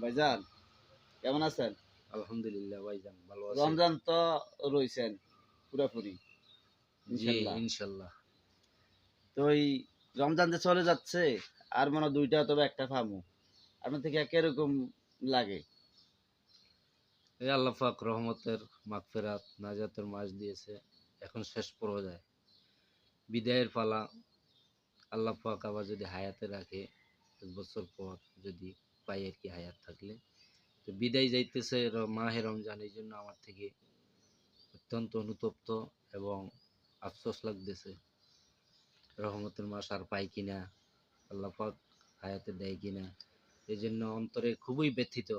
ভাইজান কেমন আছেন? আলহামদুলিল্লাহ ভাইজান ভালো আছি। রমজান তো রইছেন পুরাপুরি জি ইনশাল্লাহ। ইনশাল্লাহ। তো এই রমজান যে চলে যাচ্ছে আর মনে হয় দুইটা তবে একটা ফামু আপনার থেকে কিরকম লাগে? এই আল্লাহ পাক রহমতের মাগফিরাত নাজাতের মাস দিয়েছে, এখন শেষ পর্যায়ে বিদায়ের পালা। আল্লাহ পাক আবার যদি হায়াতে রাখে, 1 বছর পর যদি পাই আর কি, হায়াত থাকলে তো বিদায় যাইতেছে মাহে রমজান। এই জন্য আমার থেকে অত্যন্ত অনুতপ্ত এবং আফসোস লাগতেছে, রহমতের মাস আর পাই কিনা, আল্লাহ পাক হায়াতে দেয় কিনা। এই জন্য অন্তরে খুবই ব্যথিত।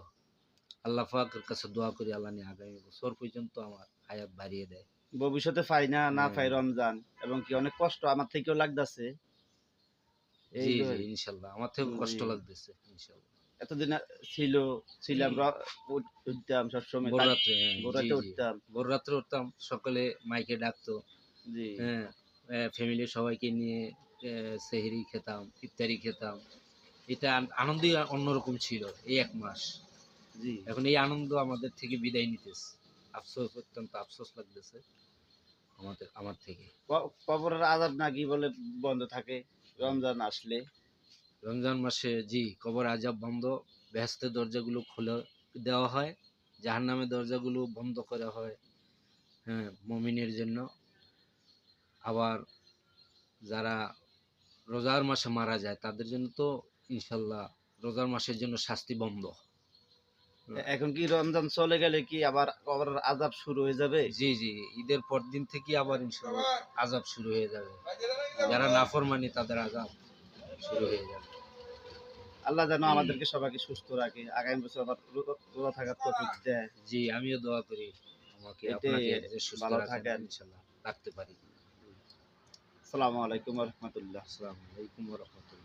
আল্লাহ পাকের কাছে দোয়া করি আল্লাহ নিয়ে আগামী বছর পর্যন্ত আমার হায়াত বাড়িয়ে দেয়। ভবিষ্যতে পাই না না পাই হ্যাঁ, রমজান এবং কি অনেক কষ্ট আমার থেকেও লাগতেছে এই জি তো। জি ইনশাল্লাহ, আমার থেকে জি কষ্ট লাগতেছে ইনশাল্লাহ। এতদিন ছিল ছিলাম উঠতাম সবসময় ভোর রাত্রে, হ্যাঁ জি ভোরাতে জি, উঠতাম। ভোর রাত্রে উঠতাম, সকালে মাইকে ডাকতো। জি হ্যাঁ, ফ্যামিলির সবাইকে নিয়ে সেহরি খেতাম, ইফতারি খেতাম। এটা আনন্দই অন্যরকম ছিল এই 1 মাস। জি এখন এই আনন্দ আমাদের থেকে বিদায় নিতেছে। আফসোস, অত্যন্ত আফসোস লাগতেছে আমার থেকে। কবরের আযাব নাকি বলে বন্ধ থাকে রমজান আসলে। রমজান মাসে জি, কবর আজাব বন্ধ, বেহেশতের দরজাগুলো খুলে দেওয়া হয়, জাহান্নামের দরজাগুলো বন্ধ করা হয়। হ্যাঁ, মুমিনের জন্য। আবার যারা রোজার মাসে মারা যায় তাদের জন্য তো ইনশাল্লাহ রোজার মাসের জন্য শাস্তি বন্ধ। এখন কি রমজান চলে গেলে কি আবার কবরের আযাব শুরু হয়ে যাবে? জি জি, ঈদের পর দিন থেকে আবার ইনশাল্লাহ আজাব শুরু হয়ে যাবে। যারা নাফরমানি তাদের আজাব শুরু হয়ে যাবে। আল্লাহ যেন আমাদেরকে সবাইকে সুস্থ রাখে, আগামী বছর আবার রোজা থাকার তৌফিক দেয়। জি, আমিও দোয়া করি আমাকে এতে আপনাকে যে সুস্থ ভালো রাখেন, থাকেন। ইনশাল্লাহ রাখতে পারি। আসসালামু আলাইকুম ওয়া রাহমাতুল্লাহ। আসসালামু আলাইকুম ওয়া রাহমাতুল্লাহ।